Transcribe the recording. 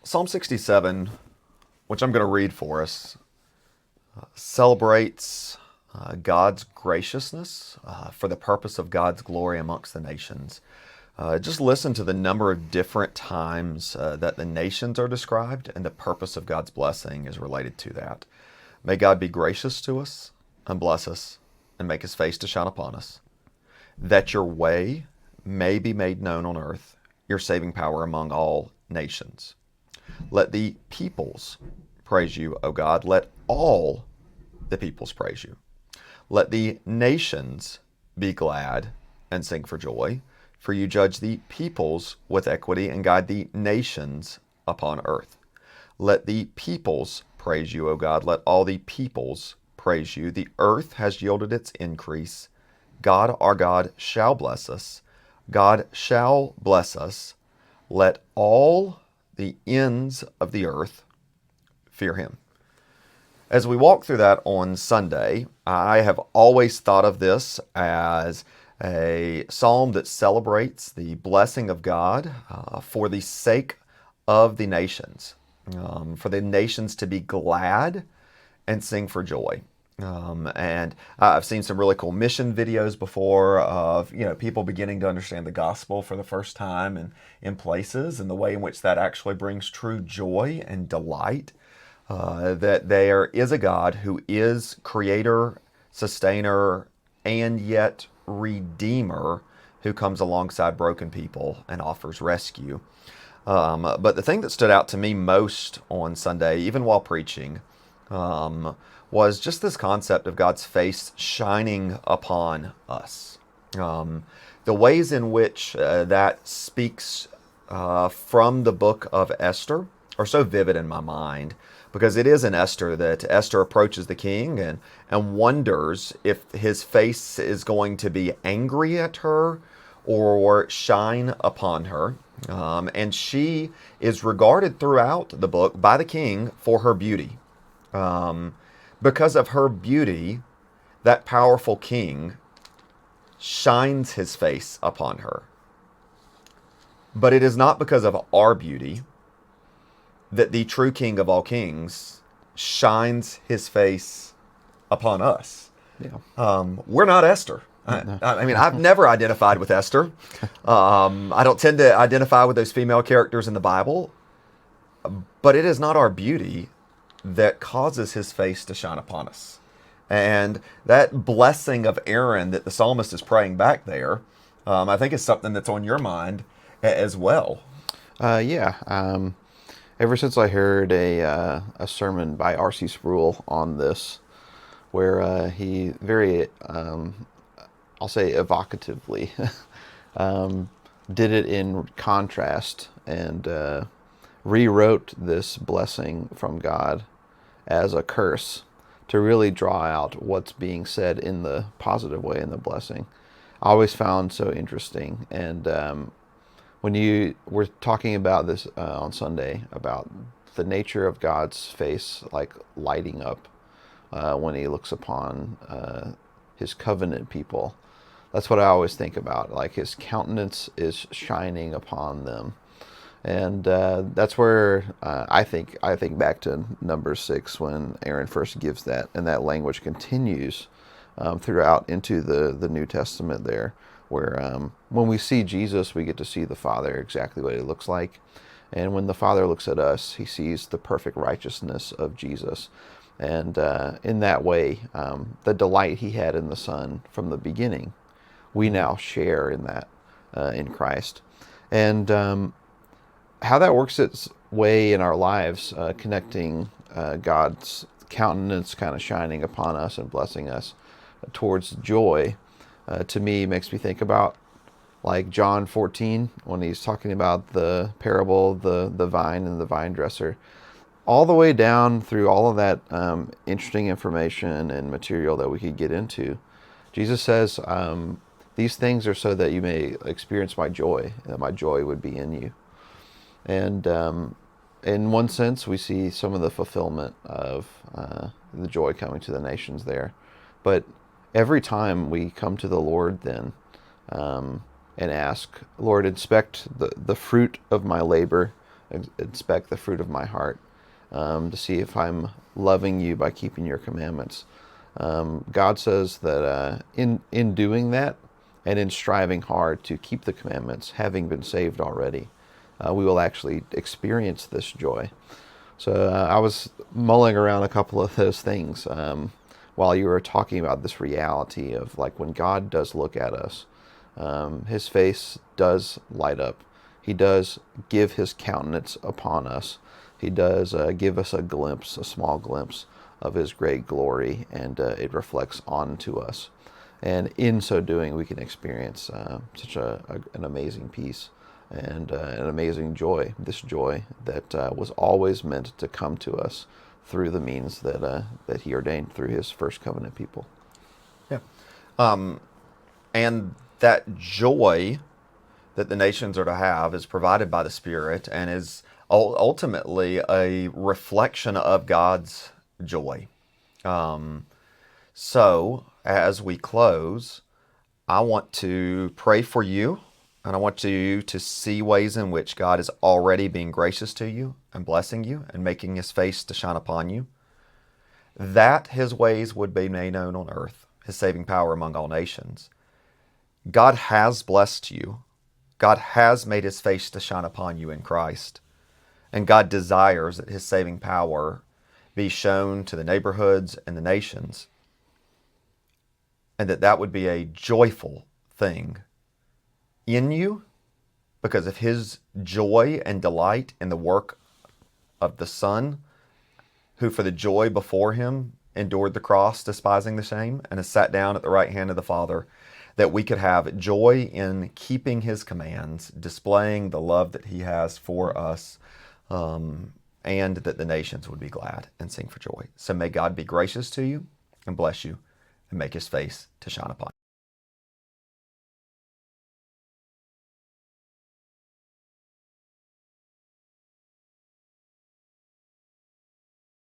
Psalm 67, which I'm going to read for us, celebrates God's graciousness for the purpose of God's glory amongst the nations. Just listen to the number of different times that the nations are described, and the purpose of God's blessing is related to that. May God be gracious to us and bless us and make his face to shine upon us, that your way may be made known on earth, your saving power among all nations. Let the peoples praise you, O God. Let all the peoples praise you. Let the nations be glad and sing for joy, for you judge the peoples with equity and guide the nations upon earth. Let the peoples praise you, O God. Let all the peoples praise you. The earth has yielded its increase. God, our God, shall bless us. God shall bless us. Let all the ends of the earth fear him. As we walk through that on Sunday, I have always thought of this as a psalm that celebrates the blessing of God for the sake of the nations, for the nations to be glad and sing for joy. And I've seen some really cool mission videos before of people beginning to understand the gospel for the first time in places, and the way in which that actually brings true joy and delight. That there is a God who is creator, sustainer, and yet redeemer, who comes alongside broken people and offers rescue. But the thing that stood out to me most on Sunday, even while preaching, was just this concept of God's face shining upon us. The ways in which that speaks from the book of Esther are so vivid in my mind, because it is in Esther that Esther approaches the king and wonders if his face is going to be angry at her or shine upon her. And she is regarded throughout the book by the king for her beauty. Because of her beauty, that powerful king shines his face upon her. But it is not because of our beauty that the true King of all kings shines his face upon us. Yeah. We're not Esther. I mean, I've never identified with Esther. I don't tend to identify with those female characters in the Bible. But it is not our beauty that causes his face to shine upon us. And that blessing of Aaron that the psalmist is praying back there, I think is something that's on your mind as well. Yeah. Ever since I heard a sermon by R.C. Sproul on this, where he very, I'll say evocatively, did it in contrast and rewrote this blessing from God as a curse to really draw out what's being said in the positive way in the blessing. I always found so interesting. And when you were talking about this on Sunday, about the nature of God's face like lighting up when he looks upon his covenant people, that's what I always think about. Like his countenance is shining upon them. And that's where I think back to Numbers 6, when Aaron first gives that, and that language continues throughout into the New Testament there, where when we see Jesus, we get to see the Father exactly what he looks like. And when the Father looks at us, he sees the perfect righteousness of Jesus. And in that way, the delight he had in the Son from the beginning, we now share in that in Christ. And how that works its way in our lives, connecting God's countenance kind of shining upon us and blessing us towards joy, to me makes me think about like John 14, when he's talking about the parable of the vine and the vine dresser, all the way down through all of that interesting information and material that we could get into. Jesus says, these things are so that you may experience my joy, and that my joy would be in you. And in one sense, we see some of the fulfillment of the joy coming to the nations there. But every time we come to the Lord then and ask, Lord, inspect the fruit of my labor, inspect the fruit of my heart, to see if I'm loving you by keeping your commandments. God says that in doing that and in striving hard to keep the commandments, having been saved already, we will actually experience this joy. So I was mulling around a couple of those things while you were talking about this reality of like when God does look at us, his face does light up. He does give his countenance upon us. He does give us a glimpse, a small glimpse of his great glory, and it reflects onto us. And in so doing, we can experience such an amazing peace and an amazing joy. This joy that was always meant to come to us through the means that He ordained through His first covenant people. Yeah. And that joy that the nations are to have is provided by the Spirit and is ultimately a reflection of God's joy. So, as we close, I want to pray for you, and I want you to see ways in which God is already being gracious to you and blessing you and making his face to shine upon you, that his ways would be made known on earth, his saving power among all nations. God has blessed you. God has made his face to shine upon you in Christ. And God desires that his saving power be shown to the neighborhoods and the nations, and that would be a joyful thing in you because of his joy and delight in the work of the Son, who for the joy before him endured the cross, despising the shame, and has sat down at the right hand of the Father, that we could have joy in keeping his commands, displaying the love that he has for us, and that the nations would be glad and sing for joy. So may God be gracious to you and bless you and make his face to shine upon you.